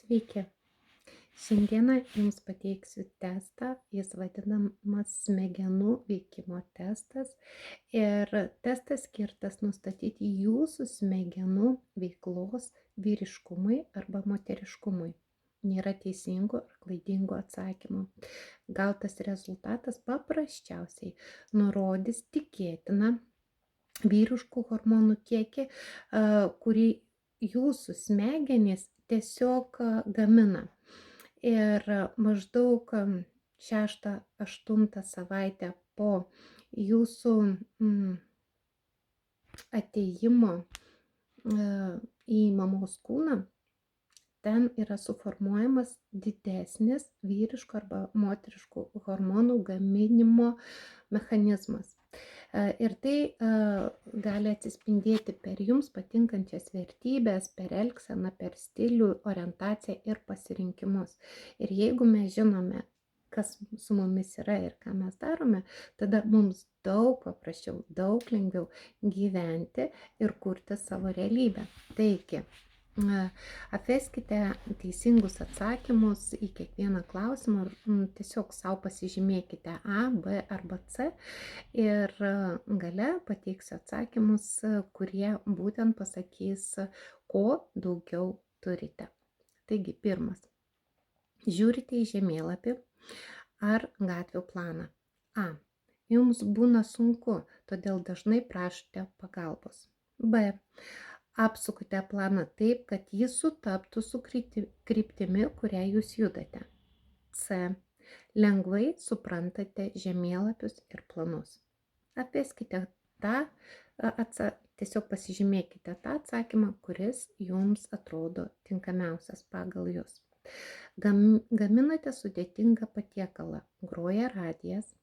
Sveiki. Šiandieną Jums pateiksiu testą, jis vadinamas smegenų veikimo testas ir testas skirtas nustatyti Jūsų smegenų veiklos vyriškumui arba moteriškumui. Nėra teisingų ar klaidingų atsakymų. Gautas rezultatas paprasčiausiai nurodys tikėtiną vyriškų hormonų kiekį, kurį Jūsų smegenys tiesiog gamina. Ir maždaug 6-8 savaitę po Jūsų atėjimo į mamos kūną, ten yra suformuojamas didesnis vyriškų arba moteriškų hormonų gaminimo mechanizmas. Ir tai gali atsispindėti per jums patinkančias vertybės, per elgseną, per stilių, orientaciją ir pasirinkimus. Ir jeigu mes žinome, kas su mumis yra ir ką mes darome, tada mums daug paprasčiau, daug lengviau gyventi ir kurti savo realybę. Taigi, atveskite teisingus atsakymus į kiekvieną klausimą, tiesiog savo pasižymėkite A, B arba C ir gale pateiksiu atsakymus, kurie būtent pasakys, ko daugiau turite. Taigi, pirmas. Žiūrite į žemėlapį ar gatvių planą. A. Jums būna sunku, todėl dažnai prašote pagalbos. B. Apsukate planą taip, kad jis sutaptų su kryptimi, kurią jūs judate. C. Lengvai suprantate žemėlapius ir planus. Atveskite tiesiog pasižymėkite tą atsakymą, kuris jums atrodo tinkamiausias pagal jūs. Gaminate sudėtingą patiekalą, groja radijas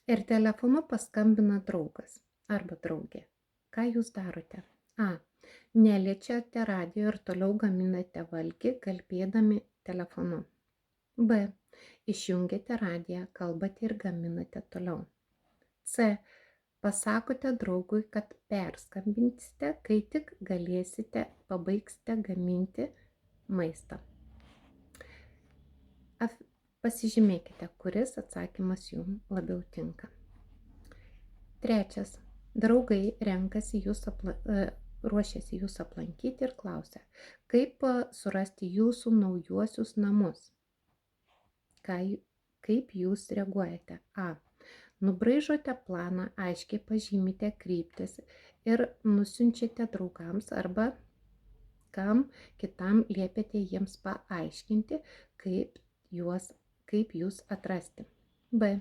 ir telefonu paskambina draugas arba draugė. Ką jūs darote? A. Neliečiate radijo ir toliau gaminate valgį, kalbėdami telefonu. B. Išjungiate radiją, kalbate ir gaminate toliau. C. Pasakote draugui, kad perskambinsite, kai tik galėsite, pabaigsite gaminti maistą. Pasižymėkite, kuris atsakymas jums labiau tinka. Trečias. Draugai ruošiasi jūs aplankyti ir klausia, kaip surasti jūsų naujuosius namus. Kaip jūs reaguojate? A. Nubraižote planą, aiškiai pažymite kryptis ir nusiunčiate draugams arba kam kitam liepiate jiems paaiškinti, kaip jūs atrasti. B.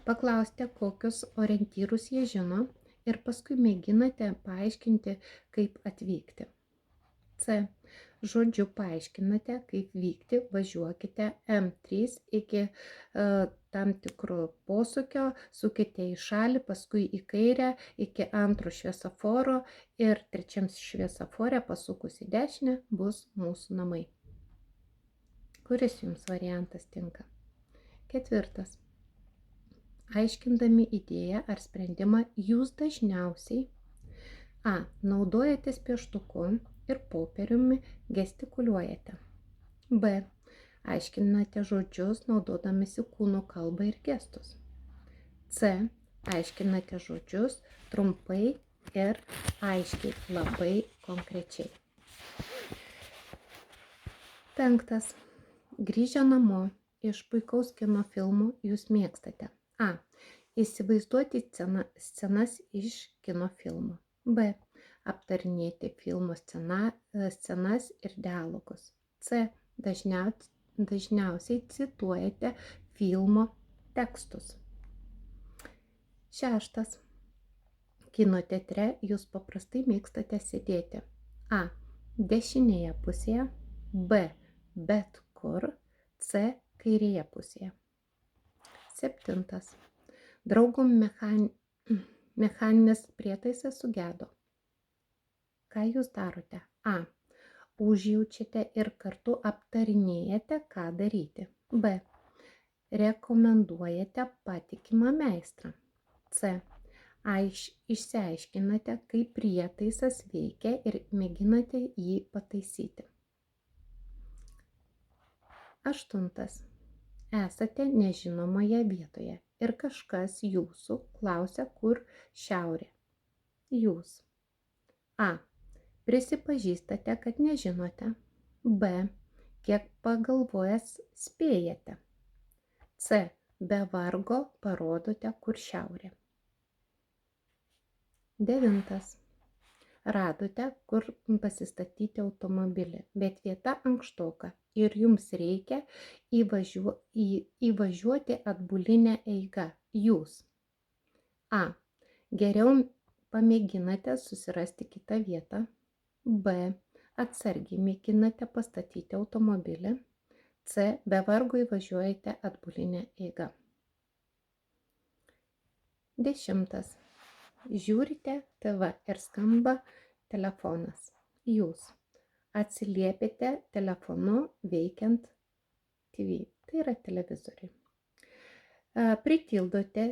Paklausite, kokius orientyrus jie žino ir paskui mėginate paaiškinti, kaip atvykti. C. Žodžiu paaiškinate, kaip vykti, važiuokite M3 iki tam tikro posūkio, sukite į šalį, paskui į kairę iki antro šviesoforo ir trečiam šviesofore pasukus į dešinę bus mūsų namai. Kuris jums variantas tinka? Ketvirtas. Aiškindami idėją ar sprendimą, jūs dažniausiai A. Naudojatės pieštuku ir popieriumi gestikuliuojate. B. Aiškinate žodžius naudodamisi kūno kalbą ir gestus. C. Aiškinate žodžius trumpai ir aiškiai, labai konkrečiai. Penktas. Grįžę namo iš puikaus kino filmų jūs mėgstate. A. Įsivaizduoti scenas iš kino filmo. B. Aptarinėti filmo scenas ir dialogus. C. Dažniausiai cituojate filmo tekstus. Šeštas. Kino teatre jūs paprastai mėgstate sėdėti. A. Dešinėje pusėje. B. Bet kur. C. Kairėje pusėje. Septintas. Draugo mechaninis prietaisas sugedo. Ką jūs darote? A. Užjaučiate ir kartu aptarinėjate, ką daryti. B. Rekomenduojate patikimą meistrą. C. Išsiaiškinate, kaip prietaisas veikia ir mėginate jį pataisyti. 8. Esate nežinomoje vietoje ir kažkas jūsų klausia, kur šiaurė. Jūs. A. Prisipažįstate, kad nežinote. B. Kiek pagalvojęs spėjate. C. Be vargo parodote, kur šiaurė. 9. Radote, kur pasistatyti automobilį, bet vieta ankštoka ir jums reikia įvažiuoti atbulinę eigą. Jūs. A. Geriau pamėginate susirasti kitą vietą. B. Atsargiai mėginate pastatyti automobilį. C. Be vargo įvažiuojate atbulinę eigą. 10. Žiūrite TV ir skamba telefonas. Jūs. Atsiliepėte telefonu veikiant TV. Tai yra televizoriai. Pritildote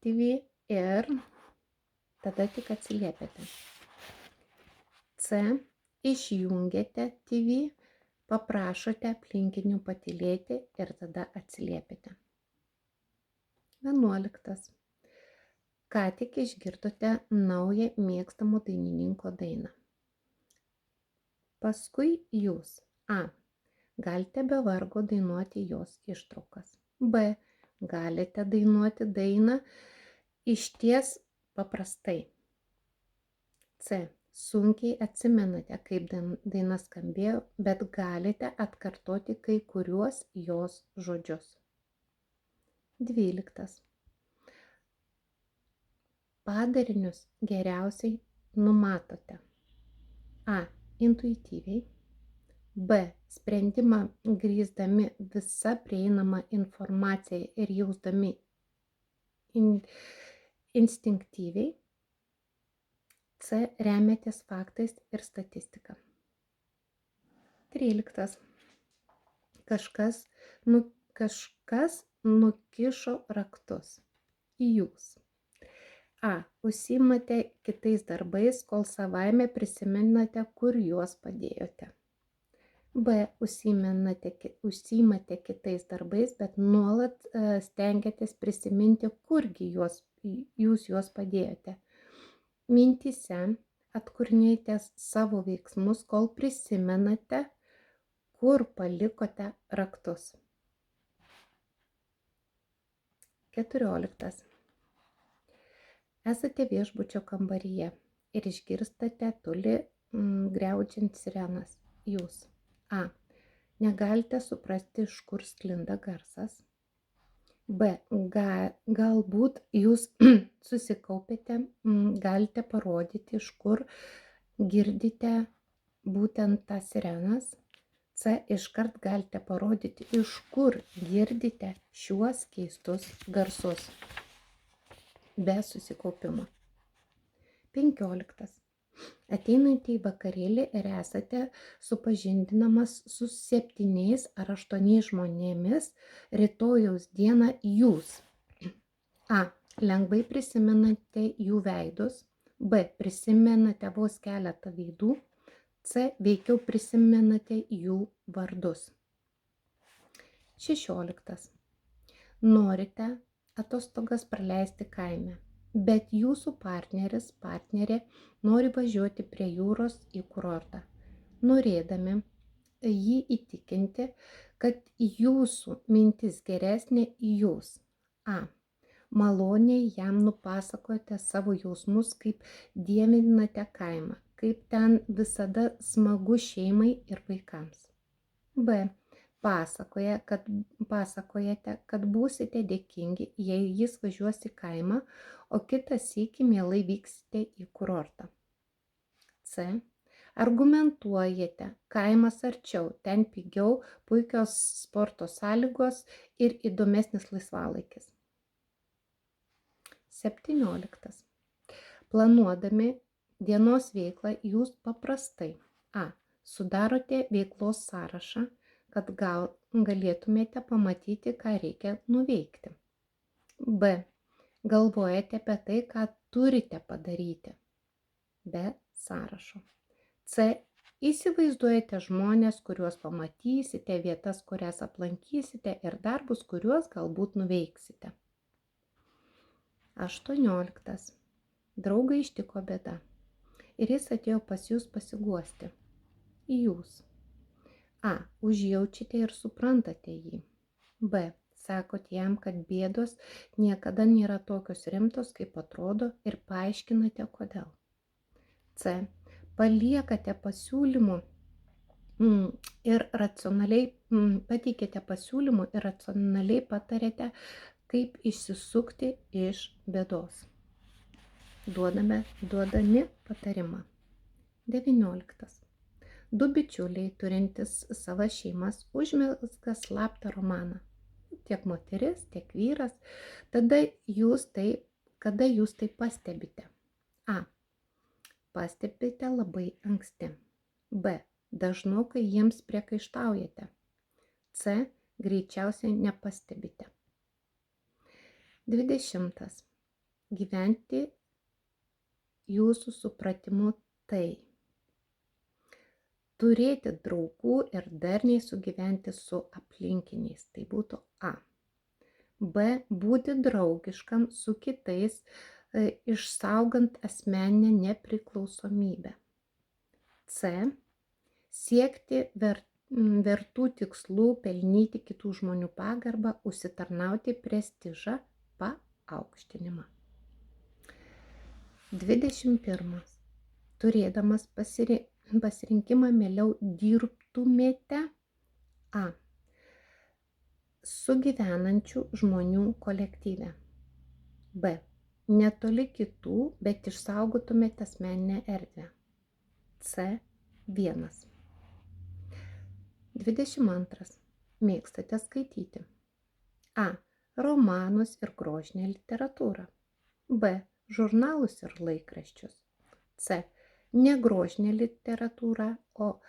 TV ir tada tik atsiliepėte. C. Išjungiate TV, paprašote aplinkinių patylėti ir tada atsiliepėte. 11. Ką tik išgirdote naują mėgstamo dainininko dainą. Paskui jūs. A. Galite be vargo dainuoti jos ištraukas. B. Galite dainuoti dainą išties paprastai. C. Sunkiai atsimenate, kaip daina skambėjo, bet galite atkartoti kai kuriuos jos žodžius. 12. Padarinius geriausiai numatote. A. Intuityviai. B. Sprendimą grįsdami visą prieinamą informaciją ir jausdami instinktyviai. C. Remiatės faktais ir statistika. 13. Kažkas nukišo raktus. Jūs. A. Užsiimate kitais darbais, kol savaime prisimenate, kur juos padėjote. B. Užsiimate kitais darbais, bet nuolat stengiatės prisiminti, kurgi jūs juos padėjote. Mintyse atkūrinėjate savo veiksmus, kol prisimenate, kur palikote raktus. 14. Esate viešbučio kambaryje ir išgirstate toli griaudžiant sirenas. Jūs. A. Negalite suprasti, iš kur sklinda garsas. B. Galbūt jūs susikaupėte, galite parodyti, iš kur girdite būtent tas sirenas. C. Iškart galite parodyti, iš kur girdite šiuos keistus garsus. Be susikaupimo. 15. Ateinate į vakarėlį ir esate supažindinamas su 7 ar 8 žmonėmis rytojaus dieną jūs. A. Lengvai prisimenate jų veidus. B. Prisimenate vos keletą veidų. C. Veikiau prisimenate jų vardus. 16. Norite atostogas praleisti kaime, bet jūsų partnerė nori važiuoti prie jūros į kurortą. Norėdami jį įtikinti, kad jūsų mintis geresnė jūs. A. Maloniai jam nupasakojate savo jausmus, kaip dievinate kaimą, kaip ten visada smagu šeimai ir vaikams. B. Pasakojate, kad būsite dėkingi, jei jis važiuos į kaimą, o kitą sykį mielai vyksite į kurortą. C. Argumentuojate, kaimas arčiau, ten pigiau, puikios sporto sąlygos ir įdomesnis laisvalaikis. 17. Planuodami dienos veiklą jūs paprastai A. Sudarote veiklos sąrašą, kad galėtumėte pamatyti, ką reikia nuveikti. B. Galvojate apie tai, ką turite padaryti. Be sąrašo. C. Įsivaizduojate žmonės, kuriuos pamatysite, vietas, kurias aplankysite ir darbus, kuriuos galbūt nuveiksite. 18. Draugą ištiko bėda ir jis atėjo pas jūs pasiguosti. Jūs. A. Užjaučiate ir suprantate jį. B. Sakot jam, kad bėdos niekada nėra tokios rimtos, kaip atrodo ir paaiškinate kodėl. C. Paliekate pasiūlymų ir pateikėte pasiūlymų ir racionaliai patarėte, kaip išsisukti iš bėdos. Duodami patarimą. 19. Du bičiuliai turintys savas šeimas užmezga slaptą romaną. Tiek moteris, tiek vyras. Kada jūs tai pastebite? A. Pastebite labai anksti. B. Dažnokai jiems priekaištaujate. C. Greičiausiai nepastebite. 20. Gyventi jūsų supratimu tai. Turėti draugų ir darniai sugyventi su aplinkiniais. Tai būtų A. B. Būti draugiškam su kitais, išsaugant asmeninę nepriklausomybę. C. Siekti vertų tikslų, pelnyti kitų žmonių pagarbą, užsitarnauti prestižą, paaukštinimą. 21. Turėdamas pasirinkimą mieliau dirbtumėte A. Sugyvenančių žmonių kolektyve. B. Netoli kitų, bet išsaugotumėte asmeninę erdvę. C. 1. 22. Mėgstate skaityti. A. Romanus ir grožinę literatūrą. B. Žurnalus ir laikraščius. C. Ne grožinę literatūrą, o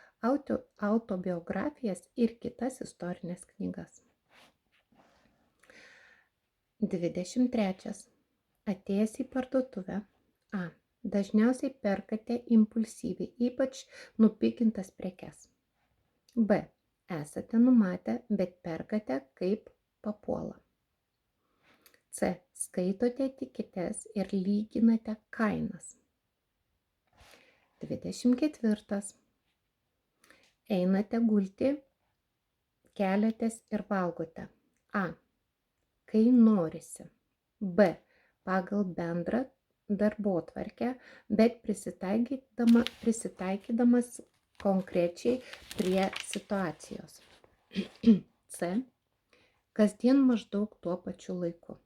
autobiografijas ir kitas istorinės knygas. 23. Atėjęs į parduotuvę. A. Dažniausiai perkate impulsyviai, ypač nupigintas prekes. B. Esate numatę, bet perkate kaip papuola. C. Skaitote etiketes ir lyginate kainas. 24. Einate gulti, keliatės ir valgote. A. Kai norisi. B. Pagal bendrą darbotvarkę, bet prisitaikydamas konkrečiai prie situacijos. C. Kasdien maždaug tuo pačiu laiku.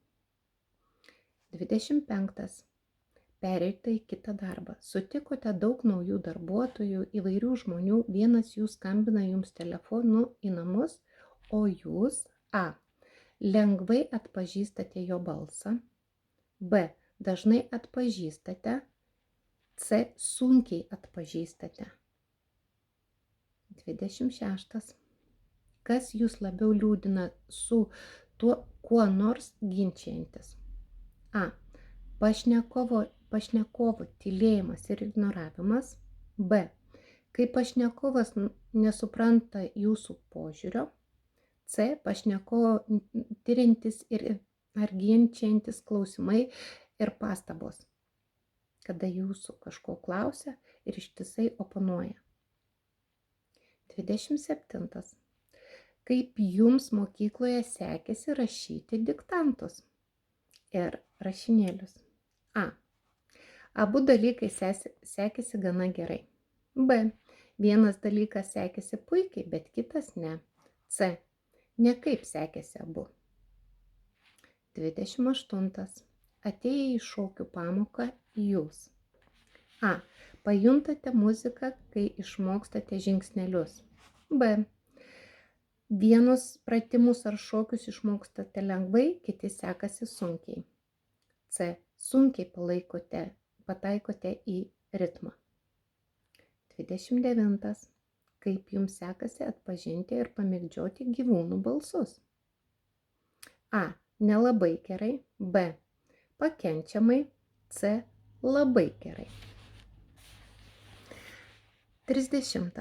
25. Pereita į kitą darbą. Sutikote daug naujų darbuotojų, įvairių žmonių, vienas jų skambina jums telefonu į namus, o jūs A. Lengvai atpažįstate jo balsą. B. Dažnai atpažįstate. C. Sunkiai atpažįstate. 26. Kas jūs labiau liūdina su tuo, kuo nors ginčijantis? A. Pašnekovo tylėjimas ir ignoravimas. B. Kai pašnekovas nesupranta jūsų požiūrio. C. Pašnekovo tiriantis ar ginčiantis klausimai ir pastabos, kada jūsų kažko klausia ir ištisai oponuoja. 27. Kaip jums mokykloje sekėsi rašyti diktantus ir rašinėlius? A. Abu dalykai sekėsi gana gerai. B. Vienas dalykas sekėsi puikiai, bet kitas ne. C. Nekaip sekėsi abu. 28. Atėję į šokių pamoką jūs. A. Pajuntate muziką, kai išmokstate žingsnelius. B. Vienus pratimus ar šokius išmokstate lengvai, kiti sekasi sunkiai. C. Sunkiai pataikote į ritmą. 29. Kaip jums sekasi atpažinti ir pamėgdžioti gyvūnų balsus? A. Nelabai gerai. B. Pakenčiamai. C. Labai gerai. 30.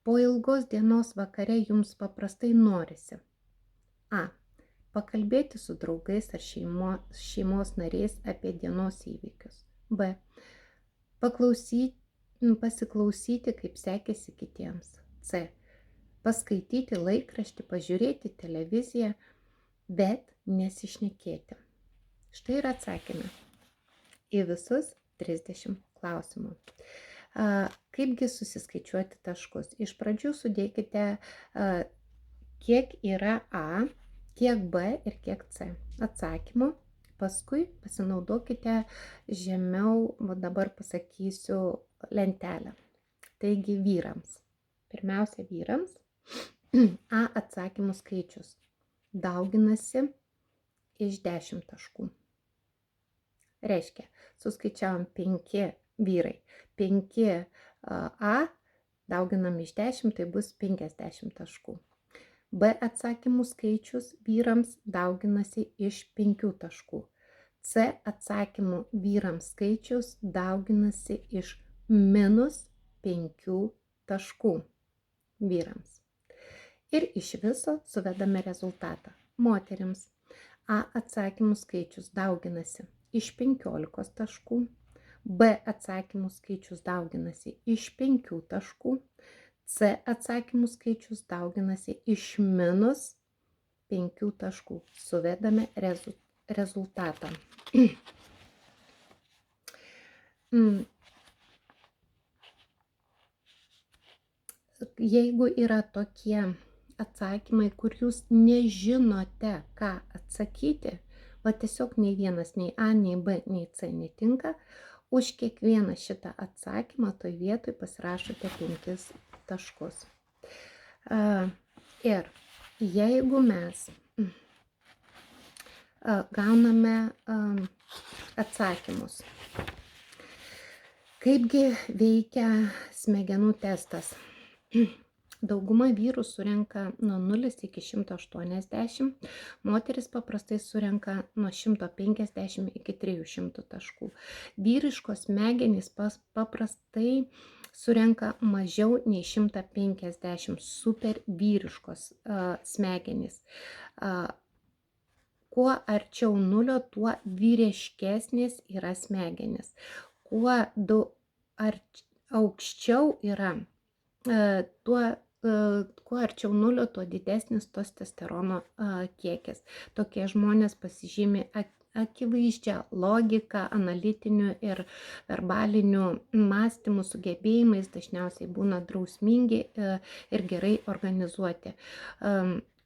Po ilgos dienos vakare jums paprastai norisi a. Pakalbėti su draugais ar šeimos nariais apie dienos įvykius. B. Pasiklausyti, kaip sekėsi kitiems. C. Paskaityti laikraštį, pažiūrėti televiziją, bet nesišnekėti. Štai ir atsakymai į visus 30 klausimų. Kaipgi susiskaičiuoti taškus? Iš pradžių sudėkite, kiek yra A, kiek B ir kiek C atsakymų. Paskui pasinaudokite žemiau, dabar pasakysiu, lentelę. Taigi vyrams. Pirmiausia vyrams. A atsakymų skaičius dauginasi iš 10 taškų. Reiškia, suskaičiavom 5 vyrai. 5 A dauginam iš 10, tai bus 50 taškų. B atsakymų skaičius vyrams dauginasi iš 5 taškų. C atsakymų vyrams skaičius dauginasi iš -5 taškų vyrams. Ir iš viso suvedame rezultatą. Moterims A atsakymų skaičius dauginasi iš 15 taškų. B atsakymų skaičius dauginasi iš 5 taškų. C atsakymų skaičius dauginasi iš -5 taškų. Suvedame rezultatą. Jeigu yra tokie atsakymai, kur jūs nežinote, ką atsakyti, va tiesiog nei vienas, nei A, nei B, nei C netinka, už kiekvieną šitą atsakymą toj vietoj pasirašote 5 taškus. Ir jeigu mes gauname atsakymus, kaipgi veikia smegenų testas? Dauguma vyrų surenka nuo 0 iki 180, moteris paprastai surenka nuo 150 iki 300 taškų. Vyriškos smegenys paprastai surenka mažiau nei 150, super vyriškos smegenys. Kuo arčiau nulio, tuo vyriškesnės yra smegenys. Kuo aukščiau yra, kuo arčiau nulio, tuo didesnis testosterono kiekis. Tokie žmonės pasižymi akivaizdžią logiką, analitinių ir verbalinių mąstymų sugebėjimais, dažniausiai būna drausmingi ir gerai organizuoti.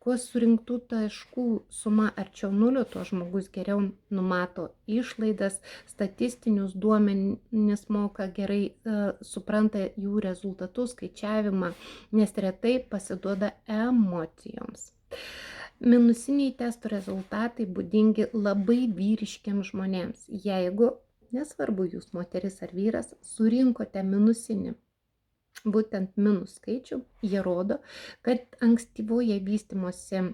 Kuo surinktų taškų suma arčiau nulio, tuo žmogus geriau numato išlaidas, statistinius duomenis moka gerai, supranta jų rezultatus, skaičiavimą, nes retai pasiduoda emocijoms. Minusiniai testų rezultatai būdingi labai vyriškiams žmonėms. Jeigu, nesvarbu jūs moteris ar vyras, surinkote minusinį, būtent minus skaičių, jie rodo, kad ankstyvoje vystymosi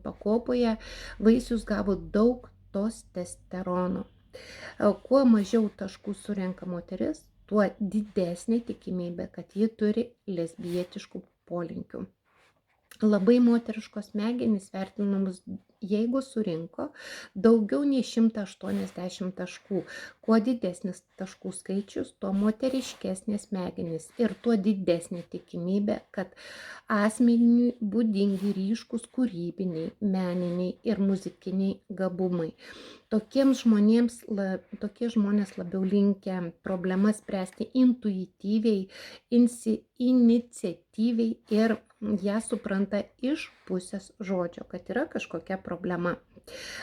pakopoje vaisius gavo daug testosterono. Kuo mažiau taškų surenka moteris, tuo didesnė tikimybė, kad ji turi lesbietiškų polinkių. Labai moteriškos smegenys vertinamos, jeigu surinko daugiau nei 180 taškų. Kuo didesnis taškų skaičius, tuo moteriškesnės smegenys ir tuo didesnė tikimybė, kad asmeniui būdingi ryškus kūrybiniai, meniniai ir muzikiniai gabumai. Tokie žmonės labiau linkę problemas spręsti intuityviai, iniciatyviai ir ją supranta iš pusės žodžio, kad yra kažkokia problema.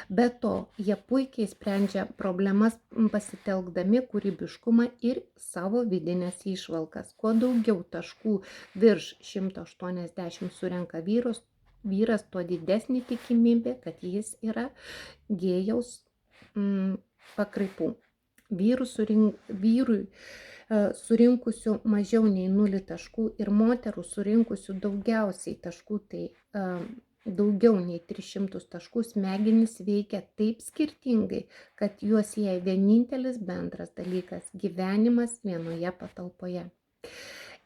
Be to, jie puikiai sprendžia problemas pasitelkdami kūrybiškumą ir savo vidinės įžvalgas. Kuo daugiau taškų virš 180 surenka vyras, tuo didesnė tikimybė, kad jis yra gėjaus pakraipų. Vyrui surinkusių mažiau nei 0 taškų ir moterų surinkusių daugiausiai taškų, tai daugiau nei 300 taškų, smegenys veikia taip skirtingai, kad juos sieja vienintelis bendras dalykas – gyvenimas vienoje patalpoje.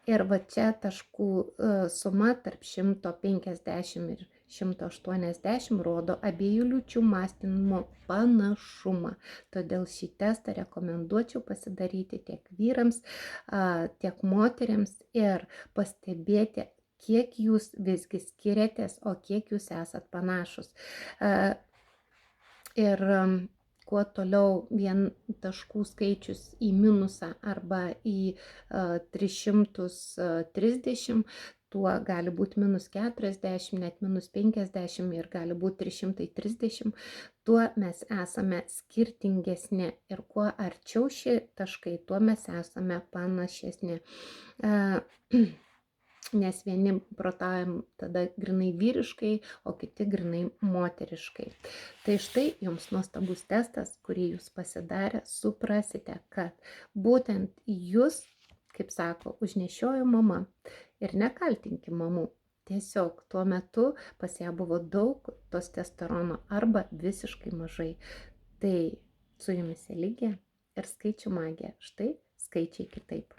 Ir va čia taškų suma tarp 150 ir 180 rodo abiejų lyčių mąstymo panašumą. Todėl šį testą rekomenduočiau pasidaryti tiek vyrams, tiek moteriams ir pastebėti, kiek jūs visgi skiriatės, o kiek jūs esat panašus. Ir kuo toliau vien taškų skaičius į minusą arba į 330, tuo gali būti -40, net -50 ir gali būti 330, tuo mes esame skirtingesni. Ir kuo arčiau šie taškai, tuo mes esame panašesni. Nes vieni protaujam tada grinai vyriškai, o kiti grinai moteriškai. Tai štai jums nuostabus testas, kurį jūs pasidarę, suprasite, kad būtent jūs, kaip sako, užnešiojo mama. Ir nekaltinki mamų. Tiesiog tuo metu pas ją buvo daug testosterono arba visiškai mažai. Tai su jumis Eligija ir skaičių magija. Štai skaičiai kitaip.